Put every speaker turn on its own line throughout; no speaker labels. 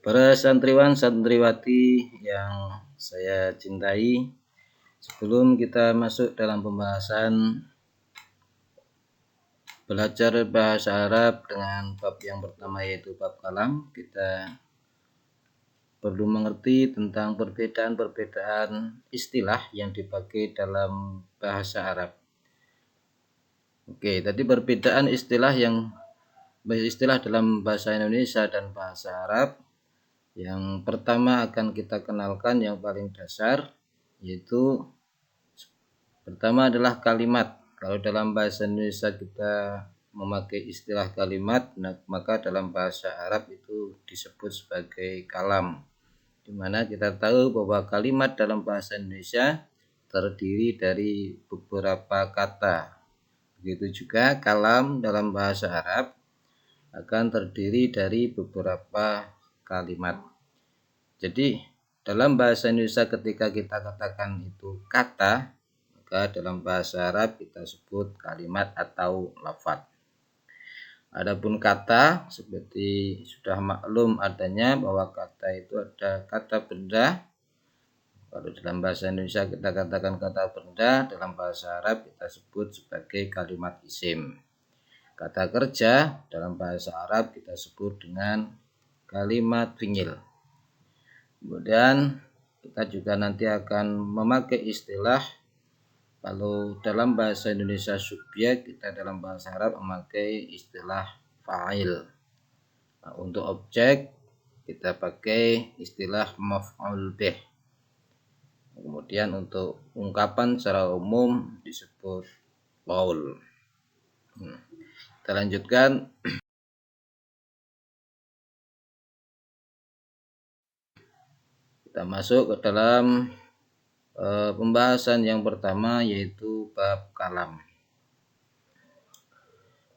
Para santriwan santriwati yang saya cintai, sebelum kita masuk dalam pembahasan belajar bahasa Arab dengan bab yang pertama yaitu bab kalam, kita perlu mengerti tentang perbedaan-perbedaan istilah yang dipakai dalam bahasa Arab. Oke, tadi perbedaan istilah dalam bahasa Indonesia dan bahasa Arab. Yang pertama akan kita kenalkan yang paling dasar, yaitu pertama adalah kalimat. Kalau dalam bahasa Indonesia kita memakai istilah kalimat, maka dalam bahasa Arab itu disebut sebagai kalam. Dimana kita tahu bahwa kalimat dalam bahasa Indonesia terdiri dari beberapa kata. Begitu juga kalam dalam bahasa Arab akan terdiri dari beberapa kalimat. Jadi dalam bahasa Indonesia ketika kita katakan itu kata, maka dalam bahasa Arab kita sebut kalimat atau lafaz. Adapun kata, seperti sudah maklum adanya bahwa kata itu ada kata benda. Kalau dalam bahasa Indonesia kita katakan kata benda, dalam bahasa Arab kita sebut sebagai kalimat isim. Kata kerja dalam bahasa Arab kita sebut dengan kalimat fi'il. Kemudian kita juga nanti akan memakai istilah, kalau dalam bahasa Indonesia subjek, kita dalam bahasa Arab memakai istilah fa'il. Nah, untuk objek kita pakai istilah maf'ul bih. Kemudian untuk ungkapan secara umum disebut qaul. Kita lanjutkan. Kita masuk ke dalam pembahasan yang pertama yaitu bab kalam.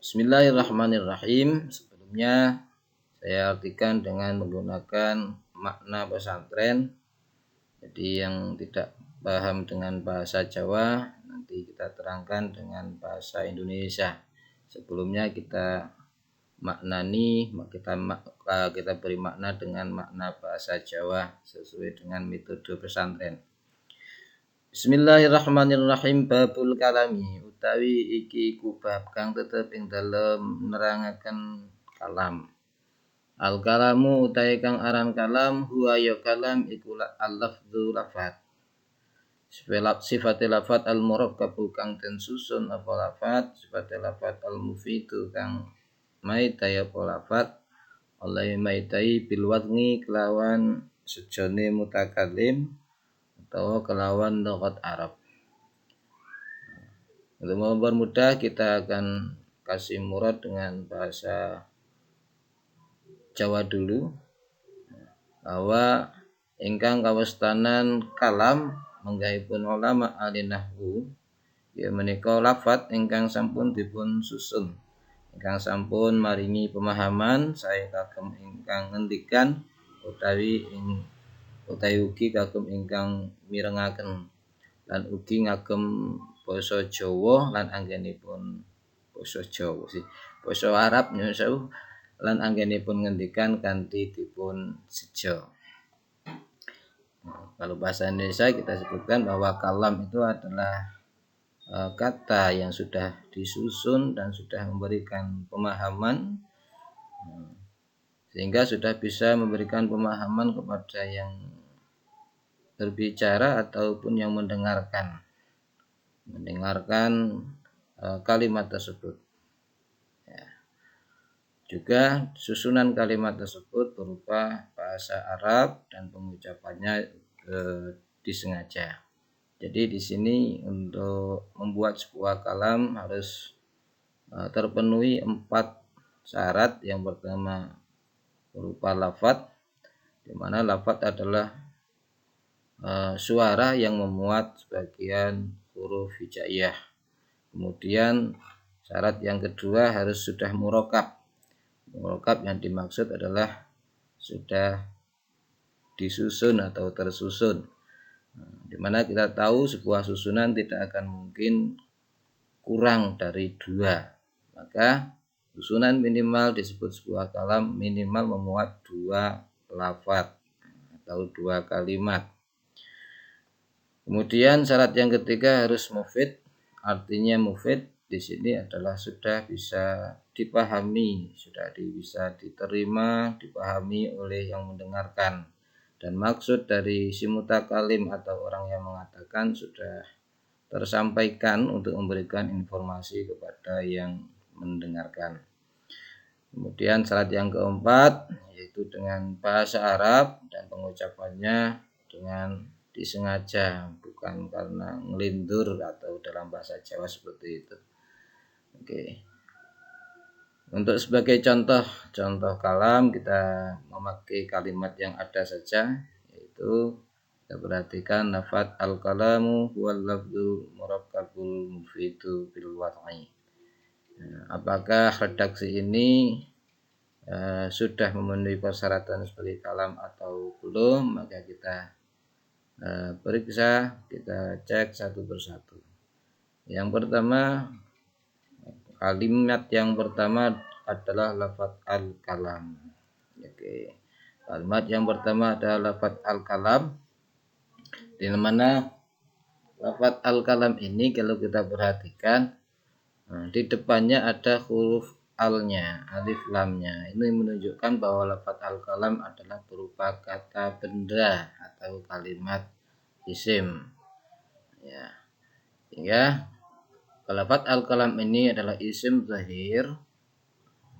Bismillahirrahmanirrahim. Sebelumnya saya artikan dengan menggunakan makna pesantren. Jadi yang tidak paham dengan bahasa Jawa nanti kita terangkan dengan bahasa Indonesia. Sebelumnya kita beri makna dengan makna bahasa Jawa sesuai dengan metode pesantren. Bismillahirrahmanirrahim. Babul kalami utawi iki iku bab kang tetep ing dalem nerangaken kalam. Al kalamu utawi kang aran kalam huwa ya kalam iku al-lafdzu lafat. Sifatil lafat al-murakkabu kang den susun apa lafat, sifatil lafat al-mufidu kang maitai apa lafat, oleh maitai bil wadni kelawan sejone mutakalim atau kelawan lughat Arab. Untuk mempermudah kita akan kasih murad dengan bahasa Jawa dulu, bahwa ingkang kawestanan kalam manggaipun ulama ahli nahwu ya menika lafat ingkang sampun dipun susun, ingkang sampun maringi pemahaman saya kagem ingkang ngendikan utawi ugi kagem ingkang mirengaken lan ugi ngagem basa Jawa lan anggenipun basa Jawa basa Arab nyuwun lan anggenipun ngendikan kanthi dipun seja. Kalau bahasa Indonesia kita sebutkan bahwa kalam itu adalah kata yang sudah disusun dan sudah memberikan pemahaman, sehingga sudah bisa memberikan pemahaman kepada yang berbicara ataupun yang mendengarkan kalimat tersebut. Juga susunan kalimat tersebut berupa bahasa Arab dan pengucapannya disengaja. Jadi di sini untuk membuat sebuah kalam harus terpenuhi 4 syarat. Yang pertama berupa lafaz, di mana lafaz adalah suara yang memuat sebagian huruf hijaiyah. Kemudian syarat yang kedua harus sudah murakkab. Murakkab yang dimaksud adalah sudah disusun atau tersusun. Di mana kita tahu sebuah susunan tidak akan mungkin kurang dari 2. Maka susunan minimal disebut sebuah kalam minimal memuat 2 lafadz atau 2 kalimat. Kemudian syarat yang ketiga harus mufid. Artinya mufid di sini adalah sudah bisa dipahami, sudah bisa diterima, dipahami oleh yang mendengarkan. Dan maksud dari si mutakalim atau orang yang mengatakan sudah tersampaikan untuk memberikan informasi kepada yang mendengarkan. Kemudian syarat yang keempat yaitu dengan bahasa Arab dan pengucapannya dengan disengaja, bukan karena ngelindur atau dalam bahasa Jawa seperti itu. Oke. Untuk sebagai contoh kalam kita memakai kalimat yang ada saja, yaitu kita perhatikan lafadz al-kalamu wal lafdzu murakkabul mufidu bil wad'i. Apakah redaksi ini sudah memenuhi persyaratan sebagai kalam atau belum? Maka kita periksa, kita cek satu persatu. Yang pertama, kalimat yang pertama adalah lafadz al-kalam. Oke. Kalimat yang pertama adalah lafadz al-kalam, di mana lafadz al-kalam ini kalau kita perhatikan di depannya ada huruf alnya, alif lamnya. Ini menunjukkan bahwa lafadz al-kalam adalah berupa kata benda atau kalimat isim. Ya. Sehingga lafadz al-kalam ini adalah isim zahir,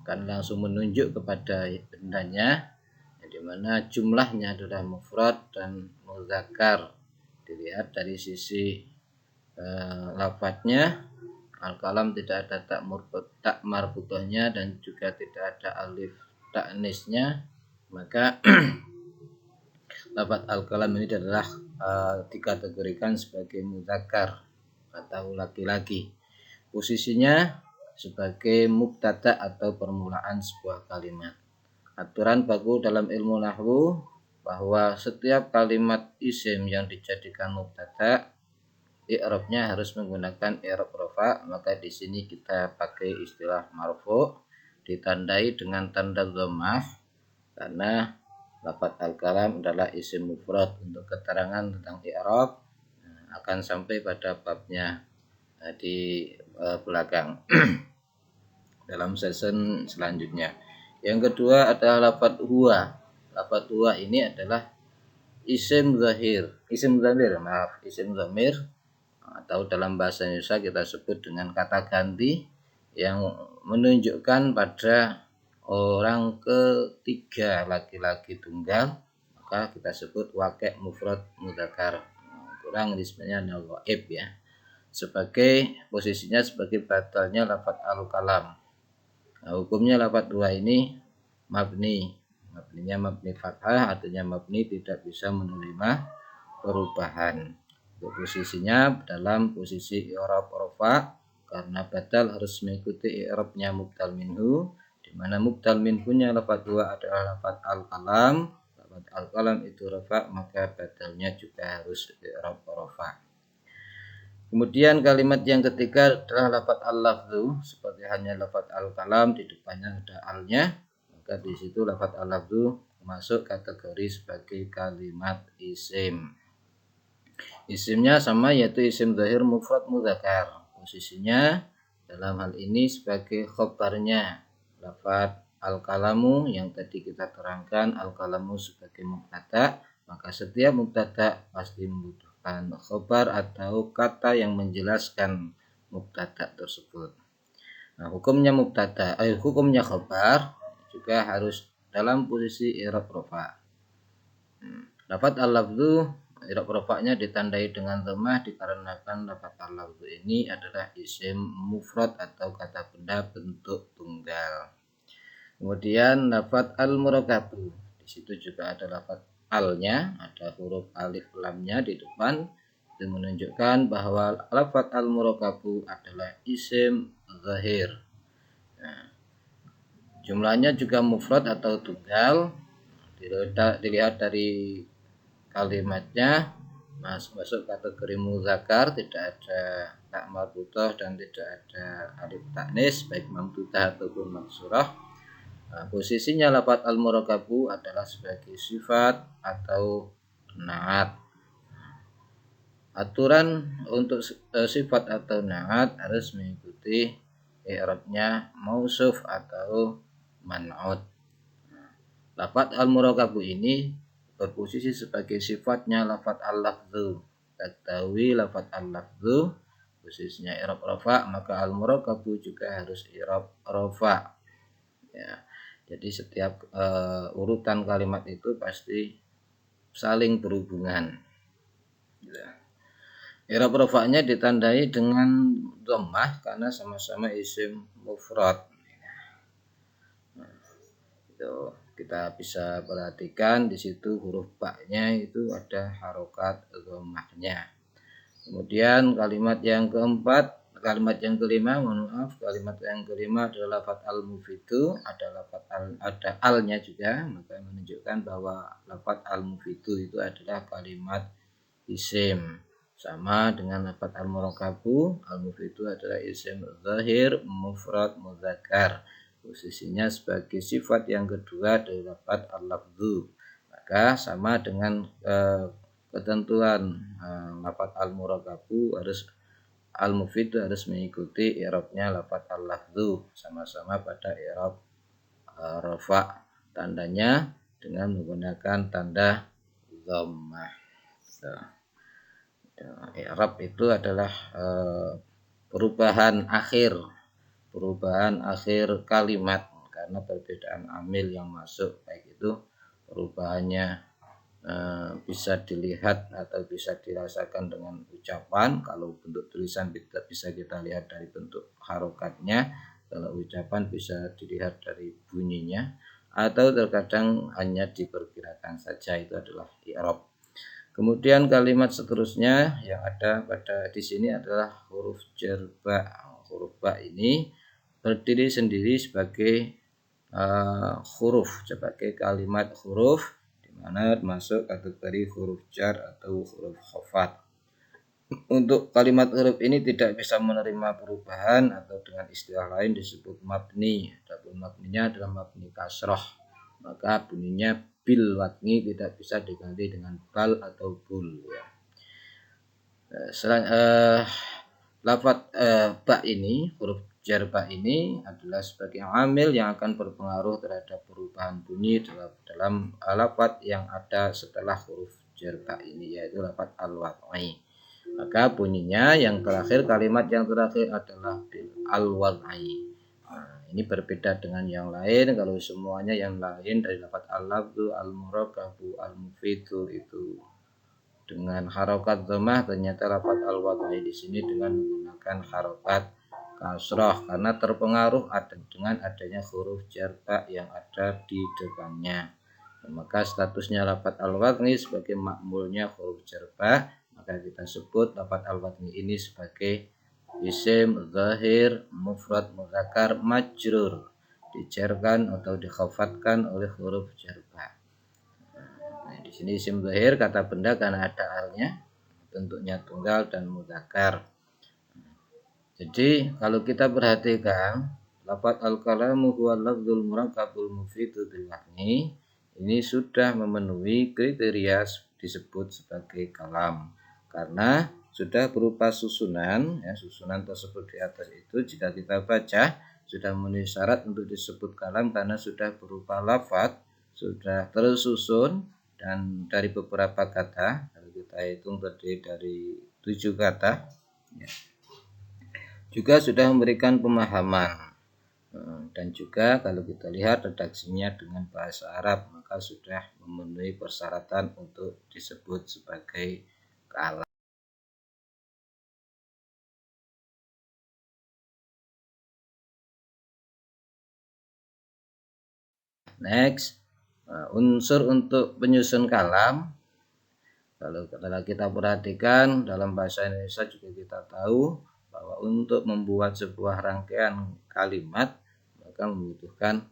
kan langsung menunjuk kepada bendanya, di mana jumlahnya adalah mufrad dan muzakkar. Dilihat dari sisi lafadznya, al-kalam tidak ada tak marbutohnya dan juga tidak ada alif ta'nisnya, maka lafadz al-kalam ini adalah dikategorikan sebagai muzakkar atau laki-laki. Posisinya sebagai mubtada atau permulaan sebuah kalimat. Aturan baku dalam ilmu nahwu bahwa setiap kalimat isim yang dijadikan mubtada, i'rabnya harus menggunakan i'rab rafa. Maka di sini kita pakai istilah marfu, ditandai dengan tanda dhammah karena lafadz al-kalam adalah isim mufrad. Untuk keterangan tentang i'rab akan sampai pada babnya di belakang dalam season selanjutnya. Yang kedua adalah lafadz huwa. Lafadz huwa ini adalah isim zamir atau dalam bahasa Indonesia kita sebut dengan kata ganti yang menunjukkan pada orang ketiga laki-laki tunggal, maka kita sebut waqi' mufrad mudzakkar. Kurang disebutnya nawaib ya. Sebagai posisinya sebagai badalnya lafadz al-kalam. Nah, hukumnya lafadz dua ini mabninya mabni fathah, artinya mabni tidak bisa menerima perubahan. Untuk posisinya dalam posisi i'rab rafa, karena badal harus mengikuti i'rabnya mubdal minhu, di mana mubdal minhunya lafadz dua adalah lafadz al-kalam. Lafadz al-kalam itu rafa, maka badalnya juga harus i'rab rafa. Kemudian kalimat yang ketiga adalah lafadz al-lafdzu, seperti hanya lafadz al-kalam di depannya ada alnya, maka di situ lafadz al-lafdzu masuk kategori sebagai kalimat isim. Isimnya sama, yaitu isim zahir mufrad mudzakkar. Posisinya dalam hal ini sebagai khobarnya lafadz al-kalamu yang tadi kita terangkan, al-kalamu sebagai mubtada, maka setiap mubtada pasti membutuhkan khobar atau kata yang menjelaskan mubtada tersebut. Nah, hukumnya khobar juga harus dalam posisi i'rab rafa. Lafadz al-lafdzu i'rab rafa'nya ditandai dengan dhammah dikarenakan lafadz al-lafdzu ini adalah isim mufrad atau kata benda bentuk tunggal. Kemudian lafadz al-murakkabu, di situ juga ada lafadz alnya, ada huruf alif lamnya di depan, itu menunjukkan bahwa lafadz al-murakkabu adalah isim zahir. Nah, jumlahnya juga mufrad atau tunggal. Dilihat dari kalimatnya masuk kategori muzakkar, tidak ada tak marbuthah dan tidak ada alif ta'nis baik mamdudah ataupun maksurah. Nah, posisinya lafaz al-murakabu adalah sebagai sifat atau naat. Aturan untuk sifat atau naat harus mengikuti i'rabnya mausuf atau man'ut. Lafaz al-murakabu ini berposisi sebagai sifatnya lafaz al-lafzu. Ketahui lafaz al-lafzu posisinya i'rab rafa, maka al-murakabu juga harus i'rab rafa. Ya. Jadi setiap urutan kalimat itu pasti saling berhubungan. Ya. I'rab rafa'nya ditandai dengan dhammah karena sama-sama isim mufrad. Itu kita bisa perhatikan di situ huruf ba-nya itu ada harokat dhammahnya. Kemudian kalimat yang kelima, kalimat yang kelima adalah lafaz al-mufidu, ada al-nya juga, maka menunjukkan bahwa lafaz al-mufidu itu adalah kalimat isim. Sama dengan lafaz al-murakabu, al-mufidu adalah isim zahir mufrad mudzakkar. Posisinya sebagai sifat yang kedua dari lafaz al-lafzu. Maka sama dengan ketentuan lafaz al-murakabu harus al-mufid harus mengikuti i'rabnya lafaz al-lafzu, sama-sama pada i'rab rafa, tandanya dengan menggunakan tanda dhammah. I'rab itu adalah perubahan akhir kalimat karena perbedaan amil yang masuk, baik itu perubahannya bisa dilihat atau bisa dirasakan dengan ucapan. Kalau bentuk tulisan bisa kita lihat dari bentuk harokatnya, kalau ucapan bisa dilihat dari bunyinya, atau terkadang hanya diperkirakan saja. Itu adalah i'rab. Kemudian kalimat seterusnya yang ada pada di sini adalah huruf jar ba. Huruf ba ini berdiri sendiri sebagai sebagai kalimat huruf di mana masuk kategori huruf jar atau huruf khafat. Untuk kalimat huruf ini tidak bisa menerima perubahan atau dengan istilah lain disebut mabni. Adapun mabninya adalah mabni kasroh, maka bunyinya bil watni, tidak bisa diganti dengan bal atau bul. Ya. Lafaz ba ini, huruf jar ba ini adalah sebagai amil yang akan berpengaruh terhadap perubahan bunyi dalam lafaz yang ada setelah huruf jar ba ini, yaitu lafaz al-wad'i. Maka bunyinya yang terakhir, kalimat yang terakhir adalah bil al-wad'i. Ini berbeda dengan yang lain. Kalau semuanya yang lain dari lafaz al-lafzu, al-murakabu, al-mufidu itu dengan harokat dhammah, ternyata lafaz al-wad'i di sini dengan menggunakan harokat kasroh karena terpengaruh dengan adanya huruf jar ba yang ada di depannya. Maka statusnya lafaz al-wad'i sebagai makmulnya huruf jar ba, maka kita sebut lafaz al-wad'i ini sebagai isim zahir mufrad mudzakkar majrur, dijarkan atau dikhafatkan oleh huruf jar ba. Nah, di sini isim zahir kata benda karena ada alnya, bentuknya tunggal dan mudzakkar. Jadi kalau kita perhatikan lafaz al-kalamu huwa lafzul murakkabul mufidu bil wahni, ini sudah memenuhi kriteria disebut sebagai kalam karena sudah berupa susunan, ya, susunan tersebut di atas itu jika kita baca sudah memenuhi syarat untuk disebut kalam karena sudah berupa lafaz, sudah tersusun dan dari beberapa kata. Kalau kita hitung terdiri dari 7 kata, ya. Juga sudah memberikan pemahaman, dan juga kalau kita lihat redaksinya dengan bahasa Arab, maka sudah memenuhi persyaratan untuk disebut sebagai kalam. Next, unsur untuk penyusun kalam. Kalau kita perhatikan dalam bahasa Indonesia juga kita tahu bahwa untuk membuat sebuah rangkaian kalimat maka membutuhkan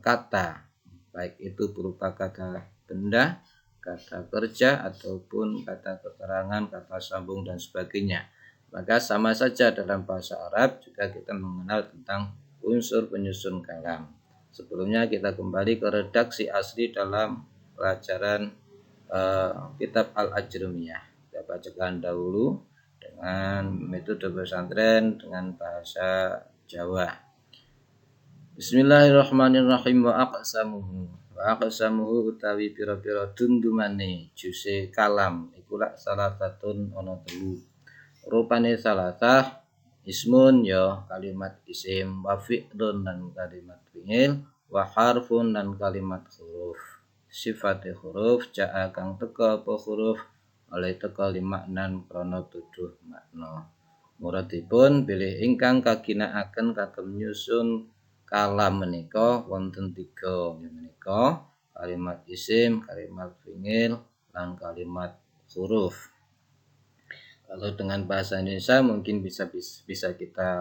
kata, baik itu berupa kata benda, kata kerja, ataupun kata keterangan, kata sambung dan sebagainya. Maka sama saja dalam bahasa Arab juga kita mengenal tentang unsur penyusun kalam. Sebelumnya kita kembali ke redaksi asli dalam pelajaran kitab Al-Ajrumiyah. Kita bacakan dahulu dengan metode pesantren dengan bahasa Jawa. Bismillahirrahmanirrahim. Wa aqsamuhu utawi pira-pira dundumane juse kalam iku lak salah satun ana telu. Rupane salasah ismun ya kalimat isim, wa fi'lun dan kalimat fi'il, wa harfun dan kalimat huruf. Sifate huruf ja'a kang teka apa huruf oleh teka limaknan krana tuduh makna. Muradipun bilih ingkang kaginakaken kagem nyusun kalam menika wonten 3 menika kalimat isim, kalimat fi'il, lan kalimat huruf. Kalau dengan bahasa Indonesia mungkin bisa kita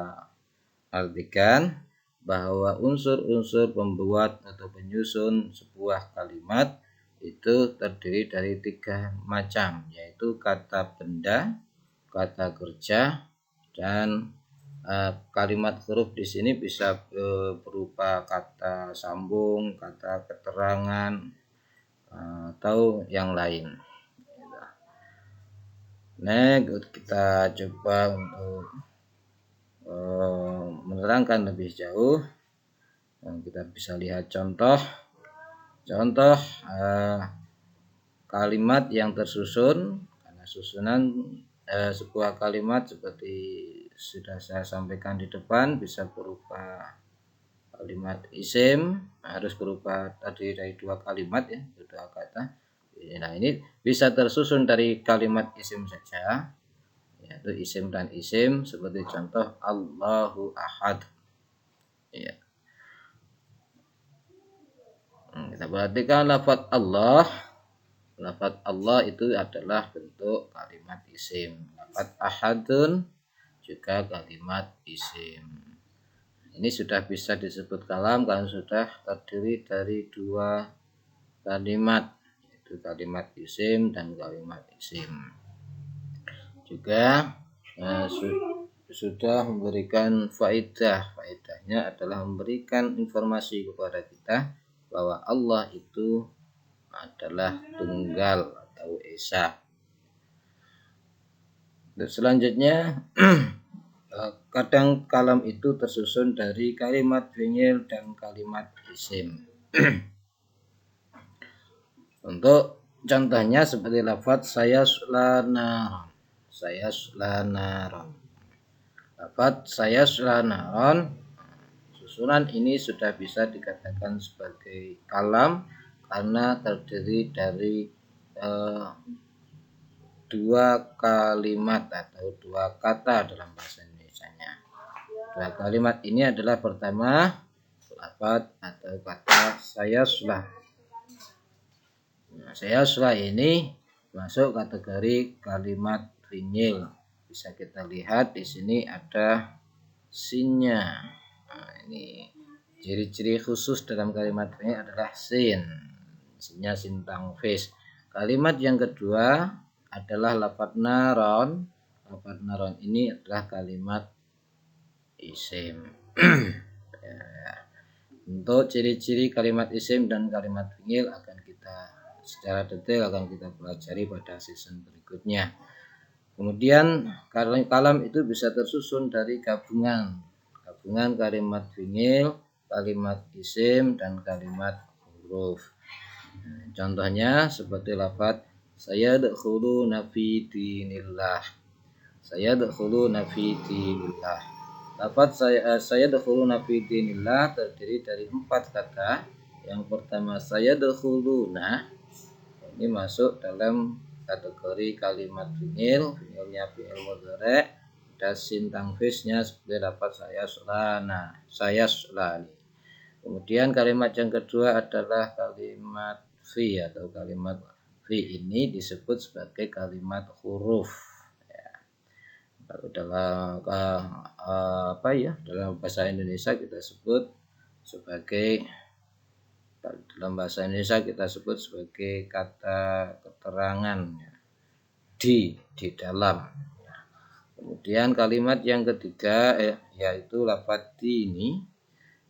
artikan bahwa unsur-unsur pembuat atau penyusun sebuah kalimat itu terdiri dari 3 macam, yaitu kata benda, kata kerja, dan kalimat huruf di sini bisa berupa kata sambung, kata keterangan, atau yang lain. Nah, kita coba untuk menerangkan lebih jauh. Kita bisa lihat contoh kalimat yang tersusun. Karena susunan sebuah kalimat seperti sudah saya sampaikan di depan bisa berupa kalimat isim, harus berupa terdiri dari 2 kalimat ya, 2 kata. Nah, ini bisa tersusun dari kalimat isim saja, yaitu isim dan isim, seperti contoh Allahu Ahad. Ya. Kita perhatikan lafaz Allah. Lafaz Allah itu adalah bentuk kalimat isim. Lafaz Ahadun juga kalimat isim. Ini sudah bisa disebut kalam karena sudah terdiri dari 2 kalimat, yaitu kalimat isim dan kalimat isim. Juga sudah memberikan faedahnya adalah memberikan informasi kepada kita bahwa Allah itu adalah tunggal atau esa. Dan selanjutnya kadang kalam itu tersusun dari kalimat fi'il dan kalimat isim. Untuk contohnya seperti lafaz sayasla naron. Lafaz sayasla naron, susunan ini sudah bisa dikatakan sebagai kalam karena terdiri dari 2 kalimat atau 2 kata dalam bahasa Indonesianya. 2 kalimat ini adalah pertama lafaz atau kata sayasla. Nah, sayasla ini masuk kategori kalimat fi'il. Bisa kita lihat di sini ada sinnya. Nah, ini ciri-ciri khusus dalam kalimat fi'il adalah sin. Sinnya sin tangfis. Kalimat yang kedua adalah lafaz naron. Lafaz naron ini adalah kalimat isim. Untuk ciri-ciri kalimat isim dan kalimat fi'il akan kita secara detail akan kita pelajari pada season berikutnya. Kemudian kalam itu bisa tersusun dari gabungan kalimat fi'il, kalimat isim, dan kalimat huruf. Contohnya seperti lafaz sayadkhuluna fi dinillah. Sayadkhuluna fi dinillah. Lafaz sayadkhuluna fi dinillah terdiri dari 4 kata. Yang pertama sayadkhuluna, ini masuk dalam kategori kalimat fi'il, fi'ilnya fi'il mudhari', dan sin tangfisnya seperti lafaz sayaslani. Kemudian kalimat yang kedua adalah kalimat fi atau kalimat fi ini disebut sebagai kalimat huruf. Ya. Kalau dalam dalam bahasa Indonesia kita sebut sebagai sebagai kata keterangan di dalam. Kemudian kalimat yang ketiga yaitu lafaz di ini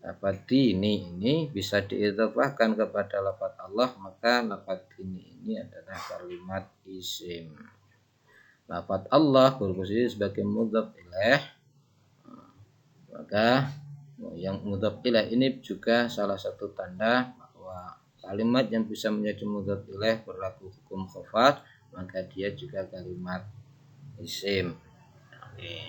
lafaz ini bisa diidhofahkan kepada lafaz Allah, maka lafaz ini adalah kalimat isim. Lafaz Allah berposisi sebagai mudhaf ilaih, maka yang mudhaf ilaih ini juga salah satu tanda bahwa kalimat yang bisa menjadi mudhaf ilaih berlaku hukum khafat, maka dia juga kalimat isim. Oke.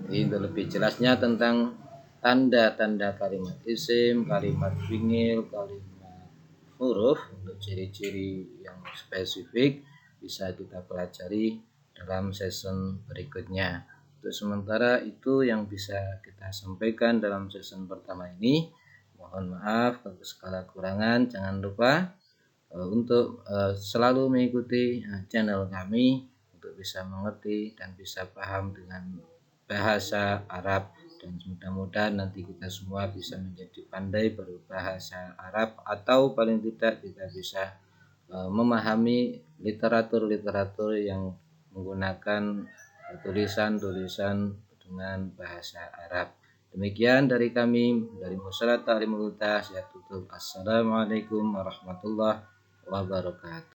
Jadi untuk lebih jelasnya tentang tanda-tanda kalimat isim, kalimat fi'il, kalimat huruf, untuk ciri-ciri yang spesifik bisa kita pelajari dalam season berikutnya. Untuk sementara itu yang bisa kita sampaikan dalam season pertama ini. Mohon maaf kalau segala kurangan. Jangan lupa untuk selalu mengikuti channel kami untuk bisa mengerti dan bisa paham dengan bahasa Arab, dan mudah-mudahan nanti kita semua bisa menjadi pandai berbahasa Arab, atau paling tidak kita bisa memahami literatur-literatur yang menggunakan tulisan-tulisan dengan bahasa Arab. Demikian dari kami, dari Musalat Ta'limul Huda. Saya tutup. Assalamualaikum warahmatullahi wabarakatuh.